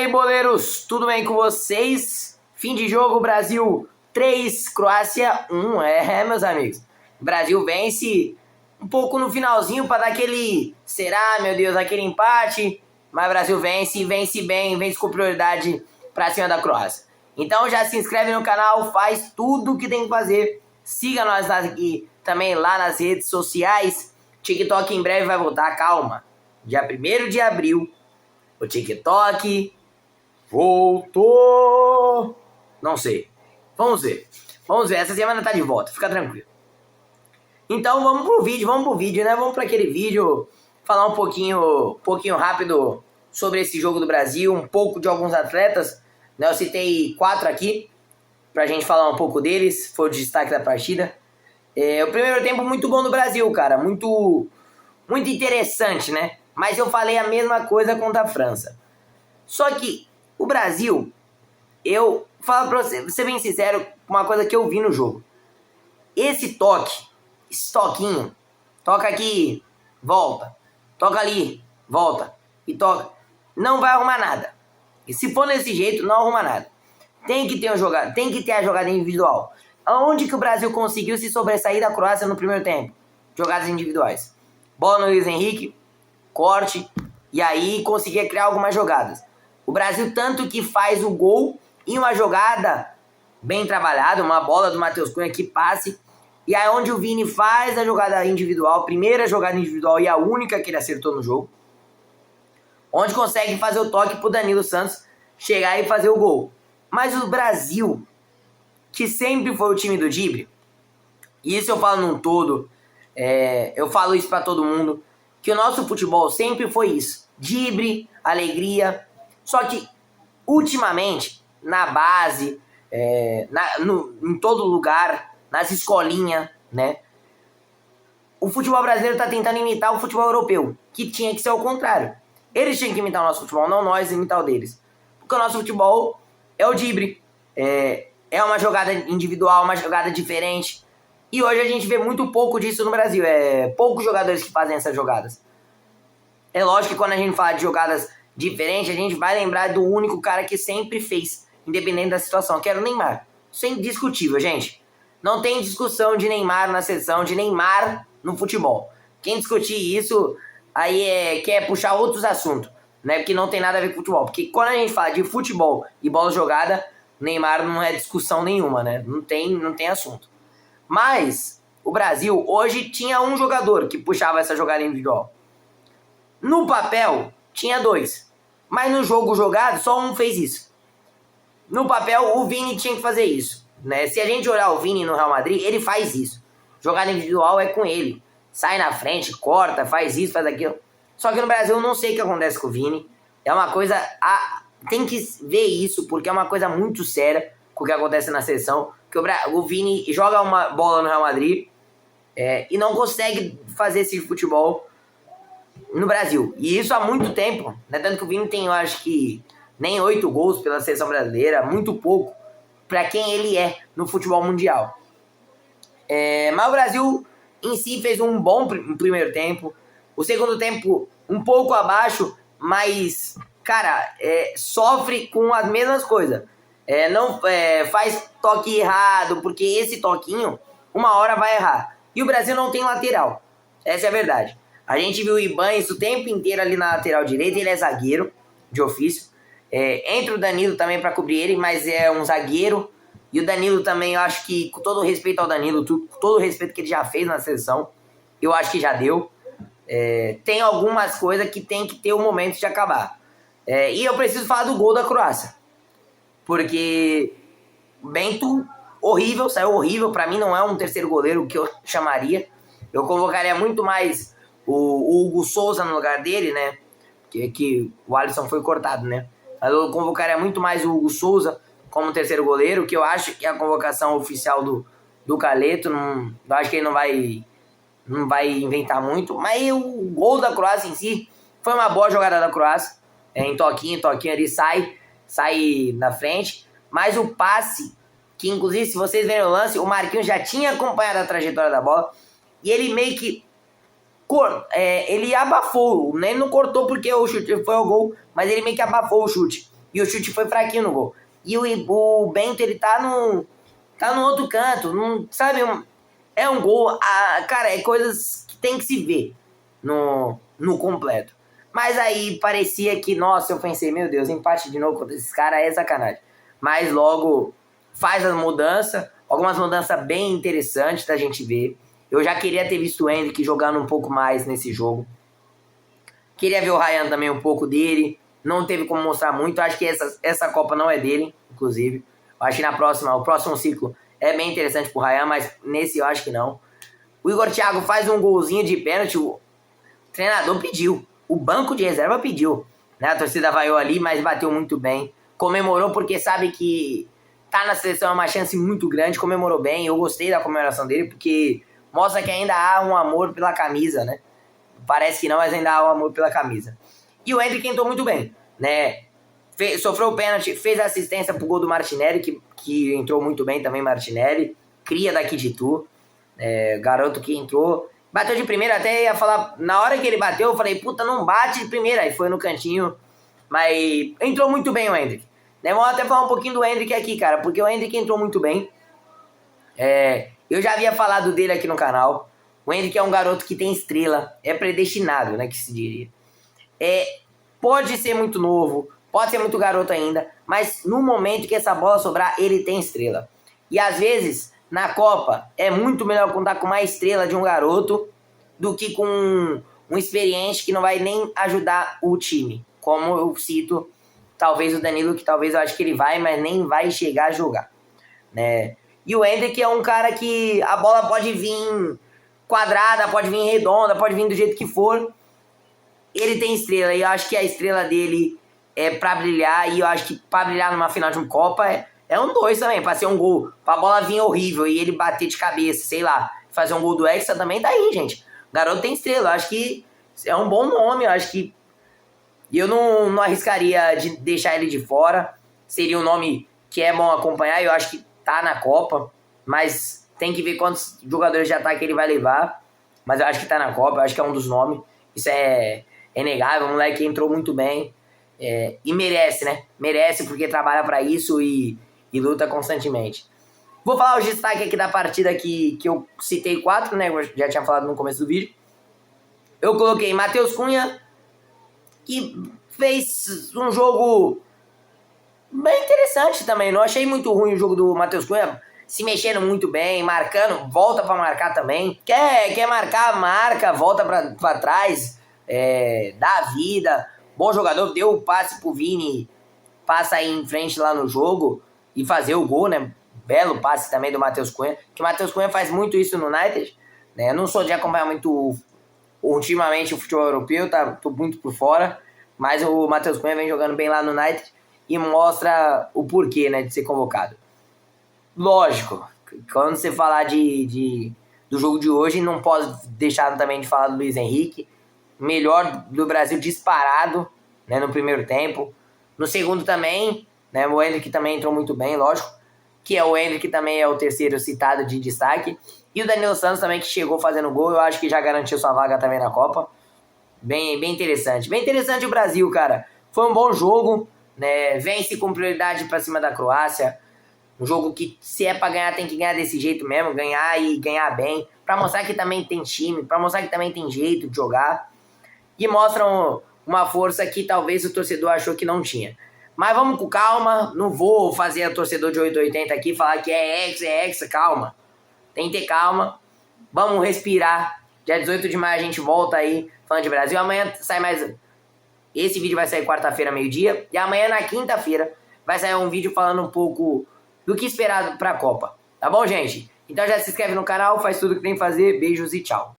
aí, boleiros, tudo bem com vocês? Fim de jogo, Brasil 3, Croácia 1. Meus amigos, o Brasil vence um pouco no finalzinho para dar aquele, será, meu Deus, aquele empate, mas o Brasil vence, vence bem, vence com prioridade para cima da Croácia. Então já se inscreve no canal, faz tudo o que tem que fazer, siga nós aqui também lá nas redes sociais. TikTok em breve vai voltar, calma, dia 1º de abril, o TikTok voltou. Não sei. Vamos ver. Essa semana tá de volta, fica tranquilo. Então vamos pro vídeo, né? Vamos para aquele vídeo falar um pouquinho rápido sobre esse jogo do Brasil, um pouco de alguns atletas, né? Eu citei 4 aqui pra gente falar um pouco deles, foi o destaque da partida. O primeiro tempo muito bom do Brasil, cara, muito interessante, né? Mas eu falei a mesma coisa contra a França. Só que o Brasil, eu falo pra você, ser bem sincero, uma coisa que eu vi no jogo. Esse toquinho, toca aqui, volta, toca ali, volta e toca, não vai arrumar nada. E se for desse jeito, não arruma nada. Tem que ter a jogada individual. Aonde que o Brasil conseguiu se sobressair da Croácia no primeiro tempo? Jogadas individuais. Bola no Luiz Henrique, corte, e aí conseguia criar algumas jogadas. O Brasil tanto que faz o gol em uma jogada bem trabalhada, uma bola do Matheus Cunha que passe, e aí onde o Vini faz a jogada individual, primeira jogada individual e a única que ele acertou no jogo, onde consegue fazer o toque pro Danilo Santos chegar e fazer o gol. Mas o Brasil, que sempre foi o time do drible, e isso eu falo num todo, eu falo isso pra todo mundo, que o nosso futebol sempre foi isso, drible, alegria. Só que ultimamente, na base, em todo lugar, nas escolinhas, né, o futebol brasileiro tá tentando imitar o futebol europeu, que tinha que ser o contrário. Eles tinham que imitar o nosso futebol, não nós imitar o deles. Porque o nosso futebol é o drible, é uma jogada individual, uma jogada diferente. E hoje a gente vê muito pouco disso no Brasil. Poucos jogadores que fazem essas jogadas. É lógico que quando a gente fala de jogadas diferentes, a gente vai lembrar do único cara que sempre fez, independente da situação, que era o Neymar. Isso é indiscutível, gente. Não tem discussão de Neymar na seleção, de Neymar no futebol. Quem discutir isso, aí quer puxar outros assuntos, né? Porque não tem nada a ver com futebol. Porque quando a gente fala de futebol e bola jogada, Neymar não é discussão nenhuma, né? Não tem assunto. Mas o Brasil hoje tinha um jogador que puxava essa jogada individual. No papel, tinha 2. Mas no jogo jogado, só um fez isso. No papel, o Vini tinha que fazer isso, né? Se a gente olhar o Vini no Real Madrid, ele faz isso. Jogada individual é com ele. Sai na frente, corta, faz isso, faz aquilo. Só que no Brasil eu não sei o que acontece com o Vini. É uma coisa... tem que ver isso, porque é uma coisa muito séria com o que acontece na seleção. Que o Vini joga uma bola no Real Madrid e não consegue fazer esse futebol no Brasil. E isso há muito tempo, né? Tanto que o Vini tem, eu acho que, nem 8 gols pela seleção brasileira, muito pouco para quem ele é no futebol mundial. Mas o Brasil em si fez um bom primeiro tempo. O segundo tempo um pouco abaixo, mas, cara, sofre com as mesmas coisas. Não faz toque errado, porque esse toquinho, uma hora vai errar. E o Brasil não tem lateral. Essa é a verdade. A gente viu o Ibanez o tempo inteiro ali na lateral direita, ele é zagueiro de ofício. Entra o Danilo também para cobrir ele, mas é um zagueiro. E o Danilo também, eu acho que, com todo o respeito ao Danilo, com todo o respeito que ele já fez na seleção, eu acho que já deu. Tem algumas coisas que tem que ter o momento de acabar. E eu preciso falar do gol da Croácia. Porque Bento, horrível, saiu horrível. Pra mim não é um terceiro goleiro que eu chamaria. Eu convocaria muito mais o Hugo Souza no lugar dele, né? Que o Alisson foi cortado, né? Mas eu convocaria muito mais o Hugo Souza como terceiro goleiro, que eu acho que é a convocação oficial do Carleto. Eu acho que ele não vai inventar muito. Mas o gol da Croácia em si foi uma boa jogada da Croácia. Em toquinho ali sai na frente. Mas o passe, que inclusive se vocês verem o lance, o Marquinhos já tinha acompanhado a trajetória da bola. E ele meio que ele abafou, né? Ele não cortou porque o chute foi ao gol, mas ele meio que abafou o chute. E o chute foi fraquinho no gol. E o Bento, ele tá no outro canto, não, sabe? É um gol, cara, é coisas que tem que se ver no completo. Mas aí parecia que, nossa, eu pensei, meu Deus, empate de novo contra esses caras é sacanagem. Mas logo faz a mudança, algumas mudanças bem interessantes da gente ver. Eu já queria ter visto o Endrick jogando um pouco mais nesse jogo. Queria ver o Ryan também, um pouco dele. Não teve como mostrar muito. Acho que essa Copa não é dele, inclusive. Acho que o próximo ciclo é bem interessante pro Ryan, mas nesse eu acho que não. O Igor Thiago faz um golzinho de pênalti. O treinador pediu. O banco de reserva pediu. Né? A torcida vaiou ali, mas bateu muito bem. Comemorou porque sabe que tá na seleção é uma chance muito grande. Comemorou bem. Eu gostei da comemoração dele porque mostra que ainda há um amor pela camisa, né? Parece que não, mas ainda há um amor pela camisa. E o Endrick entrou muito bem, né? Sofreu o pênalti, fez a assistência pro gol do Martinelli, que entrou muito bem também, Martinelli. Cria daqui de Tu. Garoto que entrou. Bateu de primeira, até ia falar... Na hora que ele bateu, eu falei, puta, não bate de primeira. Aí foi no cantinho. Mas entrou muito bem o Endrick. Né? Vamos até falar um pouquinho do Endrick aqui, cara. Porque o Endrick entrou muito bem. Eu já havia falado dele aqui no canal. O Endrick é um garoto que tem estrela. É predestinado, né? Que se diria. Pode ser muito novo. Pode ser muito garoto ainda. Mas no momento que essa bola sobrar, ele tem estrela. E às vezes, na Copa, é muito melhor contar com uma estrela de um garoto do que com um experiente que não vai nem ajudar o time. Como eu cito, talvez o Danilo, que talvez eu acho que ele vai, mas nem vai chegar a jogar. Né? E o Endrick é um cara que a bola pode vir quadrada, pode vir redonda, pode vir do jeito que for. Ele tem estrela e eu acho que a estrela dele é pra brilhar. E eu acho que pra brilhar numa final de uma Copa é um 2 também, pra ser um gol. Pra bola vir horrível e ele bater de cabeça, sei lá, fazer um gol do Hexa também tá aí, gente. O garoto tem estrela, eu acho que é um bom nome, eu acho que... E eu não arriscaria de deixar ele de fora. Seria um nome que é bom acompanhar, eu acho que tá na Copa, mas tem que ver quantos jogadores de ataque ele vai levar. Mas eu acho que tá na Copa, eu acho que é um dos nomes. Isso é inegável, o moleque entrou muito bem. E merece, né? Merece porque trabalha pra isso e luta constantemente. Vou falar os destaques aqui da partida que eu citei 4, né? Eu já tinha falado no começo do vídeo. Eu coloquei Matheus Cunha, que fez um jogo bem interessante também. Não achei muito ruim o jogo do Matheus Cunha. Se mexendo muito bem, marcando, volta pra marcar também. Quer marcar, marca, volta pra trás, dá a vida. Bom jogador, deu o passe pro Vini, passa aí em frente lá no jogo e fazer o gol, né? Belo passe também do Matheus Cunha, que o Matheus Cunha faz muito isso no United, né? Eu não sou de acompanhar muito ultimamente o futebol europeu, tô muito por fora, mas o Matheus Cunha vem jogando bem lá no United e mostra o porquê, né, de ser convocado. Lógico, quando você falar do jogo de hoje, não posso deixar também de falar do Luiz Henrique, melhor do Brasil disparado, né, no primeiro tempo. No segundo também, né, o Endrick também entrou muito bem, lógico, que o Endrick também é o terceiro citado de destaque. E o Danilo Santos também, que chegou fazendo gol, eu acho que já garantiu sua vaga também na Copa. Bem interessante. Bem interessante o Brasil, cara. Foi um bom jogo, né, vence com prioridade pra cima da Croácia. Um jogo que, se é pra ganhar, tem que ganhar desse jeito mesmo, ganhar e ganhar bem, pra mostrar que também tem time, pra mostrar que também tem jeito de jogar. E mostram uma força que talvez o torcedor achou que não tinha. Mas vamos com calma, não vou fazer a torcedor de 880 aqui, falar que é hexa, calma. Tem que ter calma, vamos respirar. Dia 18 de maio a gente volta aí, falando de Brasil. Amanhã sai mais... Esse vídeo vai sair quarta-feira, meio-dia. E amanhã, na quinta-feira, vai sair um vídeo falando um pouco do que esperar pra Copa. Tá bom, gente? Então já se inscreve no canal, faz tudo que tem que fazer. Beijos e tchau.